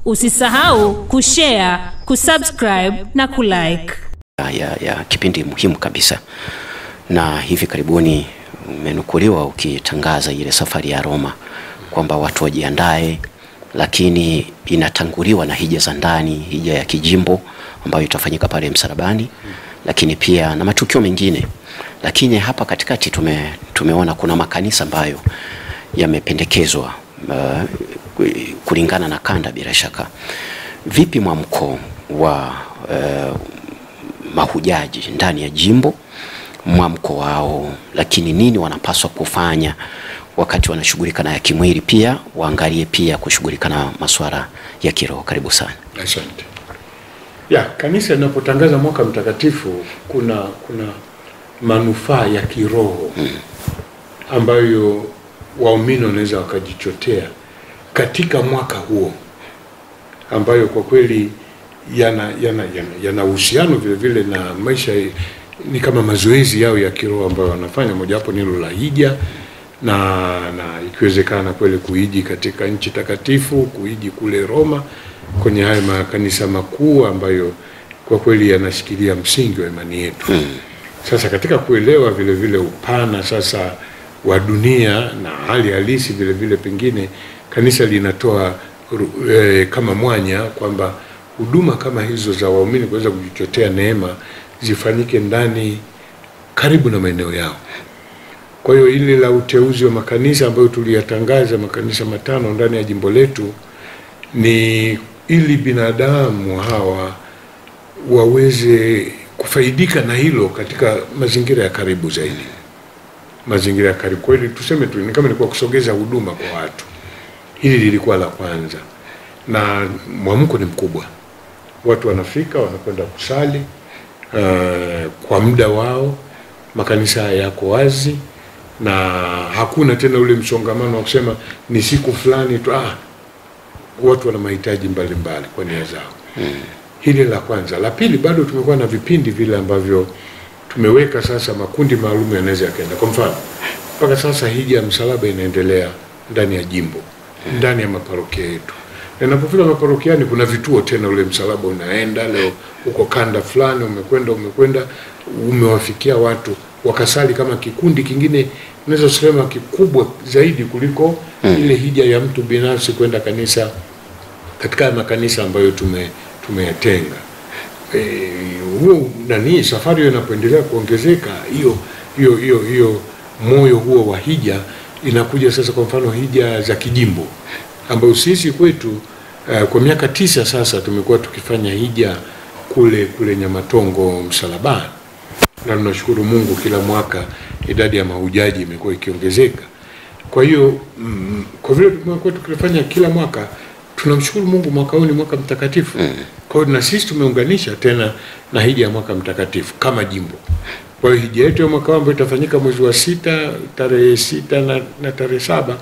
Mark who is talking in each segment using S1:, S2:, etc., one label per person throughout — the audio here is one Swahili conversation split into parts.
S1: Usisahau kushare, kusubscribe na kulike.
S2: Ya kipindi muhimu kabisa. Na hivi karibuni umenukuliwa ukitangaza ile safari ya Roma kwamba watu wajiandae, lakini inatanguliwa na hija za ndani, hija ya kijimbo ambayo itafanyika pale Msalabani, lakini pia na matukio mengine. Lakini hapa katikati tumeona kuna makanisa ambayo yamependekezwa kulingana na kanda bila shaka. Vipi mwamko wa mahujaji ndani ya jimbo, mwamko wao, lakini nini wanapaswa kufanya wakati wanashughulika na ya kimwili, pia waangalie pia kushughulika na masuala ya kiroho? Karibu sana.
S3: Asante. Kanisa linapotangaza mwaka mtakatifu kuna manufaa ya kiroho ambayo waumini wanaweza wakajichotea katika mwaka huo, ambayo kwa kweli yana uhusiano vile vile na maisha, ni kama mazoezi yao ya kiroho ambayo wanafanya. Moja hapo ni la hija, na ikiwezekana kweli kuhiji katika nchi takatifu, kuhiji kule Roma kwenye haya makanisa makuu ambayo kwa kweli yanashikilia msingi wa imani yetu. Sasa katika kuelewa vile vile upana sasa wa dunia na hali halisi vile vile, pengine kanisa linatoa kama mwanya kwamba huduma kama hizo za waumini kuweza kujichotea neema zifanyike ndani karibu na maeneo yao. Kwa hiyo ile la uteuzi wa makanisa ambayo tuliyatangaza, makanisa 5 ndani ya jimbo letu, ni ili binadamu hawa waweze kufaidika na hilo katika mazingira ya karibu zaidi. Mazingira ya karibu kweli, tuseme tu ni kama ni kwa kusogeza huduma kwa watu. Hili lilikuwa la kwanza, na mwamko ni mkubwa. Watu wanafika, wanakwenda kusali kwa muda wao, makanisa yako wazi, na hakuna tena ule msongamano wa kusema ni siku fulani tu. Watu wana mahitaji mbalimbali kwa nia zao. Hili la kwanza. La pili, bado tumekuwa na vipindi vile ambavyo tumeweka sasa makundi maalum yanaweza yakaenda. Kwa mfano, mpaka sasa hija ya msalaba inaendelea ndani ya jimbo, ndani ya maparokia yetu. Na inapofika maparokiani kuna vituo tena, ule msalaba unaenda. Leo uko kanda fulani, umekwenda umewafikia watu wakasali kama kikundi kingine, unaweza kusema kikubwa zaidi kuliko ile hija ya mtu binafsi kwenda kanisa katika makanisa ambayo tumeyatenga. Huo safari hiyo inapoendelea kuongezeka, hiyo moyo huo wa hija inakuja sasa. Kwa mfano hija za kijimbo ambayo sisi kwetu kwa miaka 9 sasa tumekuwa tukifanya hija kule Nyamatongo Msalabani, na tunashukuru Mungu kila mwaka idadi ya mahujaji imekuwa ikiongezeka. Kwa hiyo kwa vile tumekuwa tukifanya kila mwaka, tunamshukuru Mungu mwaka huu ni mwaka mtakatifu. Kwa hiyo na sisi tumeunganisha tena na hija ya mwaka mtakatifu kama jimbo. Kwa hiyo hija yetu ya mwaka ambao itafanyika mwezi wa 6, tarehe 6 na tarehe 7,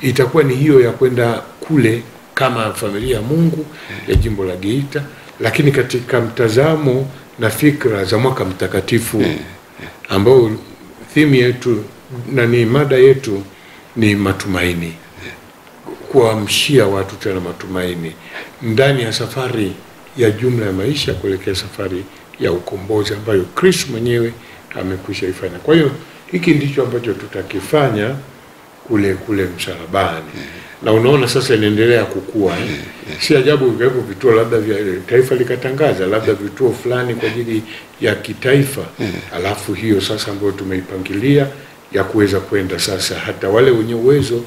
S3: itakuwa ni hiyo ya kwenda kule kama familia ya Mungu ya jimbo la Geita, lakini katika mtazamo na fikra za mwaka mtakatifu, ambao theme yetu na ni mada yetu ni matumaini. Kuamshia watu tena matumaini ndani ya safari ya jumla ya maisha kuelekea safari ya ukombozi ambayo Kristo mwenyewe amekwisha ifanya. Kwa hiyo hiki ndicho ambacho tutakifanya kule msalabani. Na unaona sasa inaendelea kukua. Si ajabu viwepo vituo labda vya taifa likatangaza labda vituo fulani kwa ajili ya kitaifa. Alafu hiyo sasa ambayo tumeipangilia ya kuweza kwenda sasa hata wale wenye uwezo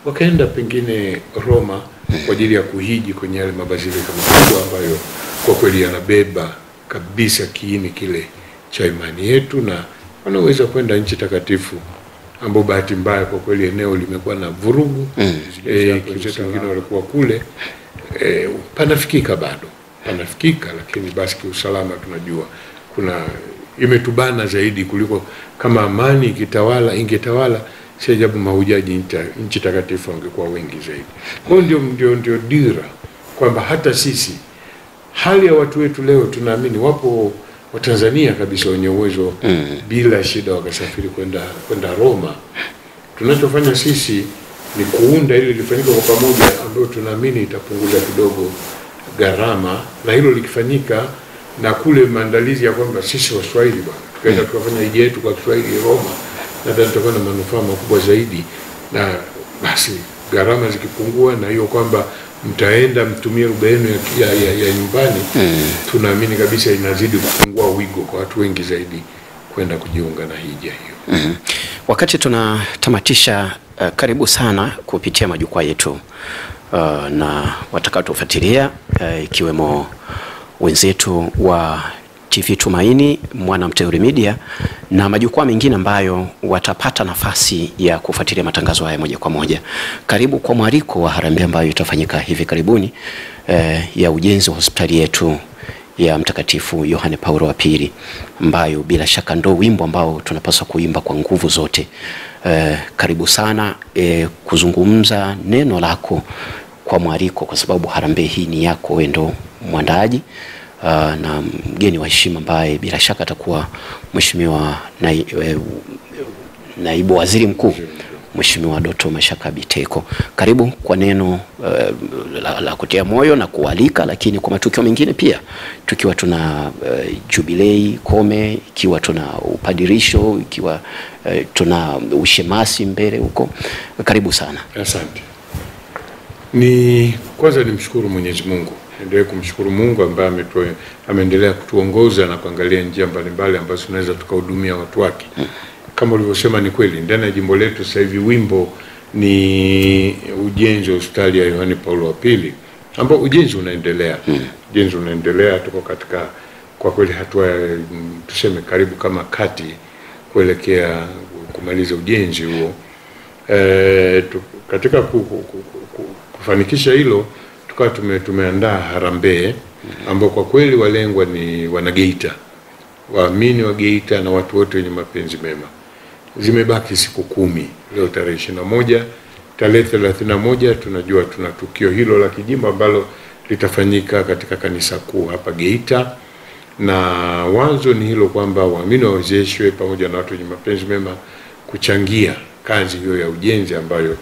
S3: wakaenda pengine Roma kwa ajili ya kuhiji kwenye yale mabazilika makubwa ambayo kwa kweli yanabeba kabisa kiini kile cha imani yetu, na wanaweza kwenda nchi takatifu ambao bahati mbaya kwa kweli eneo limekuwa na vurugu. Kizetu wengine walikuwa kule, panafikika bado, lakini basi kiusalama tunajua kuna imetubana zaidi kuliko kama amani ingetawala, si ajabu mahujaji nchi takatifu wangekuwa wengi zaidi. Kwa hiyo ndio dira kwamba hata sisi hali ya watu wetu leo tunaamini wapo Watanzania kabisa wenye uwezo bila shida wakasafiri kwenda Roma. Tunachofanya sisi ni kuunda ili lifanyike kwa pamoja, ambayo tunaamini itapunguza kidogo gharama, na hilo likifanyika na kule maandalizi ya kwamba sisi Waswahili bwana tukaenda tukafanya hija yetu kwa Kiswahili Roma, nadhani tutakuwa na manufaa makubwa zaidi. Na basi gharama zikipungua, na hiyo kwamba mtaenda mtumie lugha yenu ya nyumbani, tunaamini kabisa inazidi kupungua wigo kwa watu wengi zaidi kwenda kujiunga na hija hiyo.
S2: Wakati tunatamatisha, karibu sana kupitia majukwaa yetu na watakaotufuatilia, ikiwemo wenzetu wa TV Tumaini, Mwana Mteule Media na majukwaa mengine ambayo watapata nafasi ya kufuatilia matangazo haya moja kwa moja. Karibu kwa mwaliko wa harambee ambayo itafanyika hivi karibuni ya ujenzi wa hospitali yetu ya Mtakatifu Yohane Paulo wa Pili, ambayo bila shaka ndo wimbo ambao tunapaswa kuimba kwa nguvu zote. Karibu sana kuzungumza neno lako kwa mwaliko, kwa sababu harambee hii ni yako, wewe ndo mwandaji na mgeni wa heshima ambaye bila shaka atakuwa Mheshimiwa Naibu Waziri Mkuu Mheshimiwa Doto Mashaka Biteko. Karibu kwa neno la kutia moyo na kualika, lakini kwa matukio mengine pia, tukiwa tuna jubilei kome, ikiwa tuna upadirisho, ikiwa tuna ushemasi mbele huko. Karibu sana.
S3: Asante. Kwanza nimshukuru Mwenyezi Mungu. Endelee kumshukuru Mungu ambaye ameendelea kutuongoza na kuangalia njia mbalimbali ambazo tunaweza tukahudumia watu wake. Kama ulivyosema, ni kweli ndani ya jimbo letu sasa hivi wimbo ni ujenzi wa hospitali ya Yohane Paulo wa Pili, ambao ujenzi unaendelea. Ujenzi unaendelea, tuko katika kwa kweli hatua tuseme karibu kama kati kuelekea kumaliza ujenzi huo. Katika kufanikisha hilo, tukawa tumeandaa harambee ambao kwa kweli walengwa ni wanageita, waamini wa Geita na watu wote wenye mapenzi mema. Zimebaki siku 10, leo tarehe 21, tarehe 31 tunajua tuna tukio hilo la kijimbo ambalo litafanyika katika kanisa kuu hapa Geita, na wazo ni hilo kwamba waamini wawezeshwe pamoja na watu wenye mapenzi mema kuchangia kazi hiyo ya ujenzi, ambayo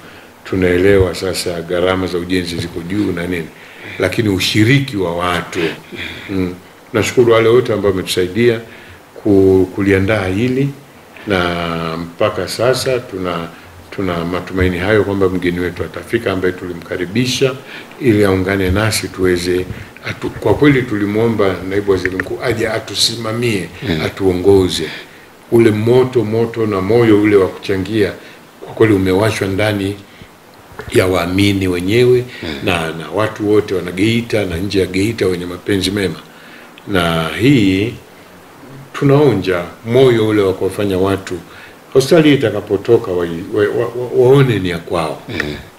S3: tunaelewa sasa gharama za ujenzi ziko juu na nini, lakini ushiriki wa watu. Nashukuru wale wote ambao wametusaidia kuliandaa hili, na mpaka sasa tuna matumaini hayo kwamba mgeni wetu atafika, ambaye tulimkaribisha ili aungane nasi tuweze kwa kweli tulimuomba Naibu Waziri Mkuu aje atusimamie, atuongoze. Ule moto na moyo ule wa kuchangia kwa kweli umewashwa ndani ya waamini wenyewe na watu wote wana Geita na nje ya Geita wenye mapenzi mema. Na hii tunaonja moyo ule wa kufanya watu hospitali itakapotoka waone ni ya kwao,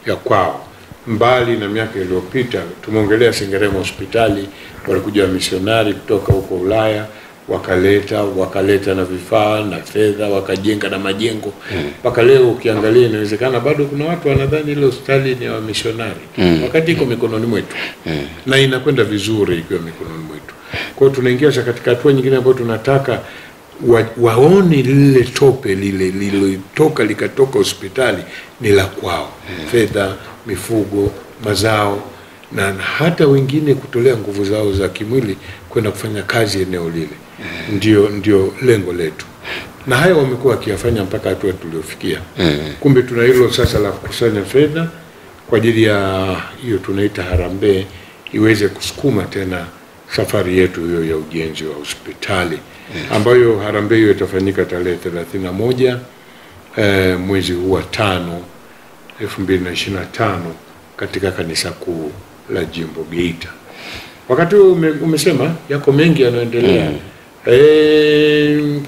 S3: ya kwao. Mbali na miaka iliyopita tumeongelea Sengerema hospitali, walikuja misionari kutoka huko Ulaya, wakaleta na vifaa na fedha, wakajenga na majengo. Mpaka leo ukiangalia inawezekana bado kuna watu wanadhani ile hospitali ni wa misionari, wakati iko mikononi mwetu. Na inakwenda vizuri ikiwa mikononi mwetu. Kwa hiyo tunaingia sasa katika hatua nyingine ambayo tunataka waone lile tope lile likatoka hospitali ni la kwao. Fedha, mifugo, mazao, na hata wengine kutolea nguvu zao za kimwili kwenda kufanya kazi eneo lile. Ndio lengo letu. Na hayo wamekuwa wakiyafanya mpaka hatua tuliofikia. Kumbe tuna hilo sasa la kukusanya fedha kwa ajili ya hiyo tunaita harambee, iweze kusukuma tena safari yetu hiyo ya ujenzi wa hospitali, ambayo harambee hiyo itafanyika tarehe 31 mwezi huu wa 5 2025 katika kanisa kuu la jimbo Geita. Wakati umesema yako mengi yanaendelea.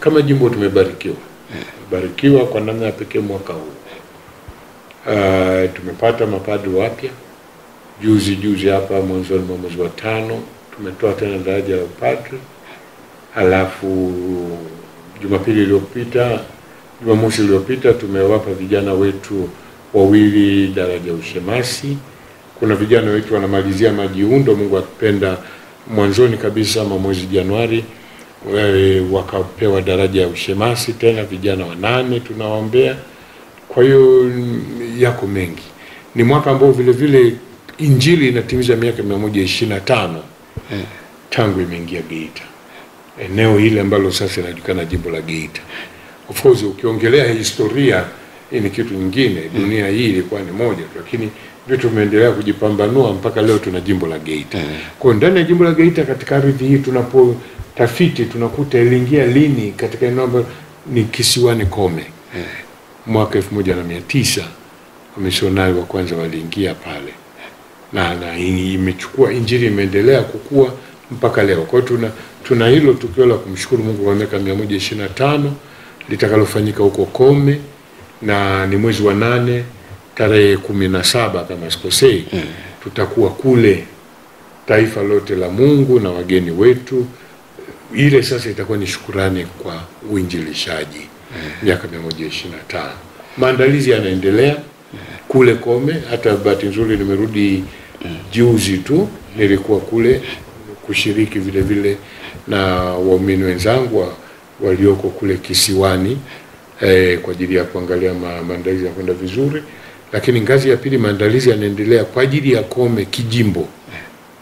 S3: Kama jimbo tumebarikiwa kwa namna ya pekee mwaka huu. Tumepata mapadri wapya juzi hapa mwanzoni mwa mwezi wa 5 tumetoa tena daraja la upadri. Halafu Jumamosi iliyopita tumewapa vijana wetu 2 daraja ushemasi. Kuna vijana wetu wanamalizia majiundo, Mungu akipenda mwanzoni kabisa mwezi Januari wakapewa daraja ya ushemasi tena, vijana 8 tunawaombea. Kwa hiyo yako mengi. Ni mwaka ambao vile vile Injili inatimiza miaka 125 tangu imeingia Geita, eneo ile ambalo sasa linajulikana jimbo la Geita. Of course ukiongelea historia ni kitu kingine, dunia hii ilikuwa ni moja, lakini vitu vimeendelea kujipambanua mpaka leo tuna jimbo la Geita. Kwa ndani ya jimbo la Geita, katika ardhi hii tunapotafiti tunakuta iliingia lini katika eneo ambalo ni kisiwani Kome. Mwaka 1900 wamisionari wa kwanza waliingia pale, na imechukua Injili imeendelea kukua mpaka leo. Kwa hiyo tuna hilo tukio la kumshukuru Mungu kwa miaka 125 litakalofanyika huko Kome, na ni mwezi wa 8 tarehe 17 kama sikosei. Tutakuwa kule taifa lote la Mungu na wageni wetu. Ile sasa itakuwa ni shukurani kwa uinjilishaji miaka 125. Maandalizi yanaendelea kule Kome. Hata bahati nzuri nimerudi juzi tu, nilikuwa kule kushiriki vile vile na waumini wenzangu walioko kule kisiwani kwa ajili ya kuangalia maandalizi ya kwenda vizuri. Lakini ngazi ya pili, maandalizi yanaendelea kwa ajili ya Kome kijimbo.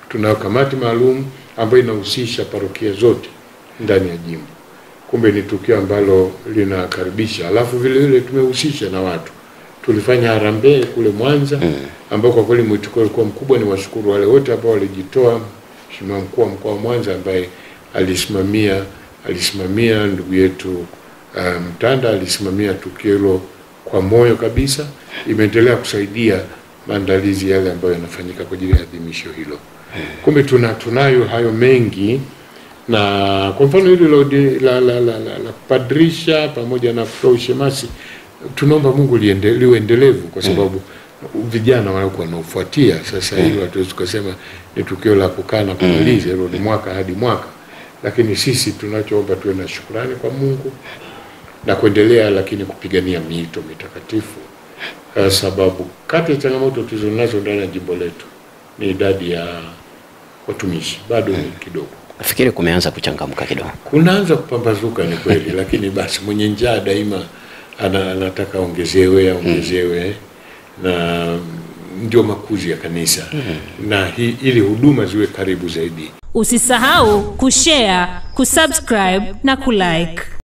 S3: Tuna kamati maalum ambayo inahusisha parokia zote ndani ya jimbo. Kumbe ni tukio ambalo linakaribisha. Alafu vile vile tumehusisha na watu. Tulifanya harambee kule Mwanza ambao kwa kweli mwitikio ulikuwa mkubwa. Ni washukuru wale wote ambao walijitoa. Mheshimiwa mkuu wa mkoa wa Mwanza ambaye alisimamia ndugu yetu Mtanda, alisimamia tukio hilo kwa moyo kabisa. Imeendelea kusaidia maandalizi yale ambayo yanafanyika kwa ajili ya adhimisho hilo. Kumbe tunayo hayo mengi, na kwa mfano hili la kupadrisha pamoja na kutoa ushemasi, tunaomba Mungu liwe endelevu, kwa sababu vijana wanakuwa wanafuatia. Sasa hilo hatuwezi kusema ni tukio la kukaa na kumaliza, hilo ni mwaka hadi mwaka. Lakini sisi tunachoomba tuwe na shukrani kwa Mungu na kuendelea, lakini kupigania miito mitakatifu, sababu kati ya changamoto tulizonazo ndani ya jimbo letu ni idadi ya watumishi bado ni kidogo.
S2: Nafikiri kumeanza kuchangamka kidogo.
S3: Kunaanza kupambazuka ni kweli, lakini basi mwenye njaa daima anataka ongezewe, na ndio makuzi ya kanisa. Na ili huduma ziwe karibu zaidi.
S1: Usisahau kushare, kusubscribe na kulike.